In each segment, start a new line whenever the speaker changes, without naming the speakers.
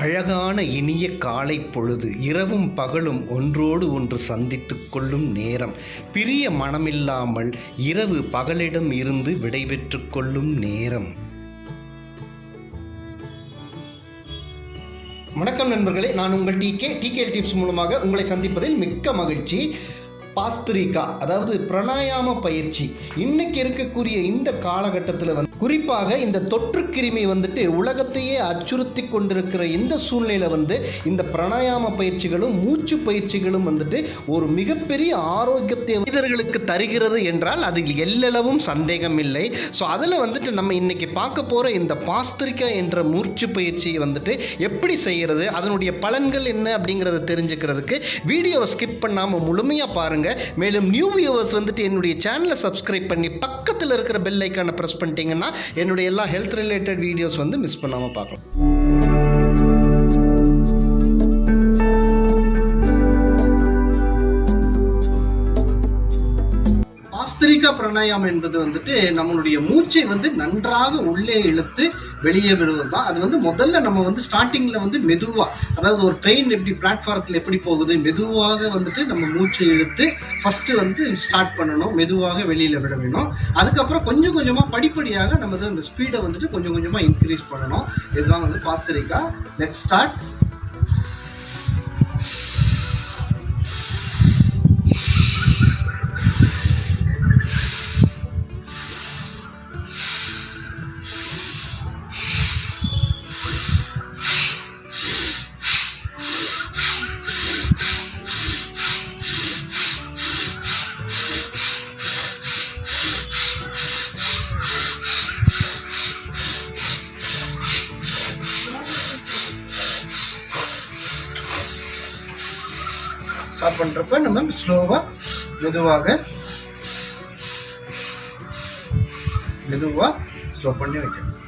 அழகான இனிய காலை பொழுது, இரவும் பகலும் ஒன்றோடு ஒன்று சந்தித்து கொள்ளும் நேரம், பிரிய மனமில்லாமல் இரவு பகலிடம் இருந்து விடைபெற்று கொள்ளும் நேரம். வணக்கம் நண்பர்களே, நான் உங்கள் டிகே டிப்ஸ் மூலமாக உங்களை சந்திப்பதில் மிக்க மகிழ்ச்சி. பாஸ்திரிகா, அதாவது பிராணாயாம பயிற்சி, இன்னைக்கு இருக்கக்கூடிய இந்த காலகட்டத்தில் குறிப்பாக இந்த தொற்று கிருமி உலகத்தையே அச்சுறுத்தி கொண்டிருக்கிற இந்த சூழ்நிலையில் இந்த பிராணாயாம பயிற்சிகளும் மூச்சு பயிற்சிகளும் ஒரு மிகப்பெரிய ஆரோக்கியத்தை மனிதர்களுக்கு தருகிறது என்றால் அதில் எல்லளவும் சந்தேகம் இல்லை. ஸோ அதில் நம்ம இன்னைக்கு பார்க்க போகிற இந்த பாஸ்திரிகா என்ற மூச்சு பயிற்சியை எப்படி செய்கிறது, அதனுடைய பலன்கள் என்ன அப்படிங்கிறத தெரிஞ்சுக்கிறதுக்கு வீடியோவை ஸ்கிப் பண்ணாமல் முழுமையாக பாருங்கள். மேலும் நியூ வியூவர்ஸ் என்னுடைய சேனலை சப்ஸ்கிரைப் பண்ணி பக்கத்தில் இருக்கிற பெல் ஐக்கானை ப்ரெஸ் பண்ணிட்டீங்கன்னா என்னுடைய எல்லா ஹெல்த் ரிலேட்டட் வீடியோஸ் மிஸ் பண்ணாமல் பார்க்கலாம். பாஸ்திரிகா பிராணாயாமம் என்பது நம்மளுடைய மூச்சை நன்றாக உள்ளே இழுத்து வெளியே விடுவது தான். அது முதல்ல நம்ம ஸ்டார்டிங்கில் மெதுவாக, அதாவது ஒரு ட்ரெயின் எப்படி பிளாட்ஃபாரத்தில் எப்படி போகுது, மெதுவாக நம்ம மூச்சை இழுத்து ஃபஸ்ட்டு ஸ்டார்ட் பண்ணணும், மெதுவாக வெளியில் விட வேணும். அதுக்கப்புறம் கொஞ்சம் கொஞ்சமாக படிப்படியாக நம்ம அந்த ஸ்பீடை கொஞ்சம் கொஞ்சமாக இன்க்ரீஸ் பண்ணணும். இதுதான் பாஸ்திரிகா. Let's start. ஸ்டார்ட் பண்ணுறப்ப நம்ம ஸ்லோவாக மெதுவாக ஸ்லோ பண்ணி வைக்கணும்.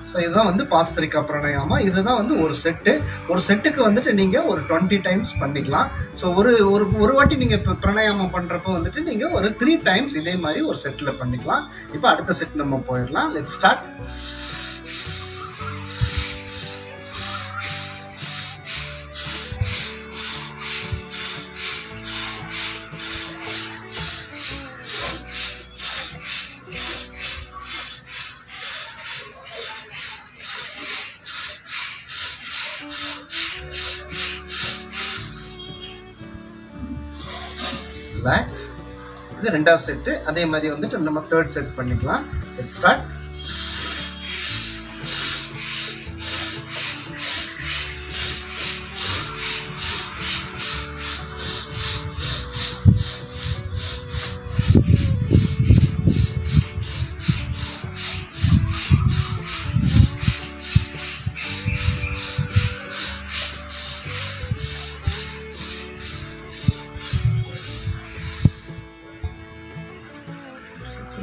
ஸோ இதுதான் பாஸ்திரிகா பிராணாயாமா. இதுதான் ஒரு செட்டுக்கு நீங்கள் ஒரு 20 டைம்ஸ் பண்ணிக்கலாம். ஸோ ஒரு வாட்டி நீங்கள் இப்போ பிராணாயாமம் பண்ணுறப்போ நீங்கள் ஒரு 3 டைம்ஸ் இதே மாதிரி ஒரு செட்டில் பண்ணிக்கலாம். இப்போ அடுத்த செட் நம்ம போயிடலாம். Let's start. ரிலாக்ஸ். இது ரெண்டாவது செட்டு. அதே மாதிரி நம்ம தேர்ட் செட் பண்ணிக்கலாம். Let's start.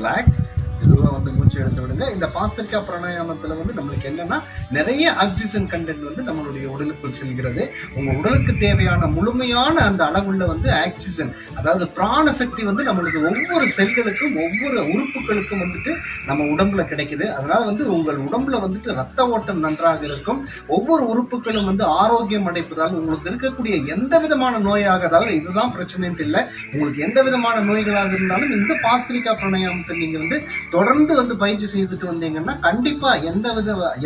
ரிலாக்ஸ். இதுவாக மூச்சு எடுத்து விடுங்க. இந்த பாஸ்திரிகா பிராணாயாமத்தில் நம்மளுக்கு என்னன்னா, நிறைய ஆக்சிஜன் கண்டென்ட் நம்மளுடைய உடலுக்குள் செல்கிறது. உங்கள் உடலுக்கு தேவையான முழுமையான அந்த அளவுள்ள ஆக்சிஜன், அதாவது பிராண சக்தி நம்மளுக்கு ஒவ்வொரு செல்களுக்கும் ஒவ்வொரு உறுப்புகளுக்கும் நம்ம உடம்புல கிடைக்குது. அதனால உங்கள் உடம்புல ரத்த ஓட்டம் நன்றாக இருக்கும். ஒவ்வொரு உறுப்புகளும் ஆரோக்கியம் அடைப்பதால் உங்களுக்கு இருக்கக்கூடிய எந்த விதமான நோயாக, அதாவது இதுதான் பிரச்சனைன்ட்டு இல்லை, உங்களுக்கு எந்த விதமான நோய்களாக இருந்தாலும் இந்த பாஸ்திரிகா பிராணாயாமத்தை நீங்கள் தொடர்ந்து பயிற்சி செய்துட்டு வந்தீங்கன்னா கண்டிப்பா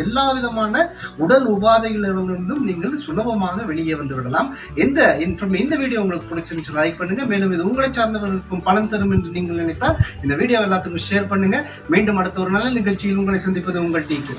எல்லா விதமான உடல் உபாதைகளிலிருந்தும் நீங்கள் சுலபமாக வெளியே வந்து விடலாம். இந்த வீடியோ உங்களுக்கு பிடிச்சிருந்துச்சு லைக் பண்ணுங்க. மேலும் இது உங்களை சார்ந்தவர்களுக்கும் பலன் தரும் என்று நீங்கள் நினைத்தால் இந்த வீடியோ எல்லாத்துக்கும் ஷேர் பண்ணுங்க. மீண்டும் அடுத்த ஒரு நல்ல நிகழ்ச்சியில் உங்களை சந்திப்பது உங்கள் டிகே.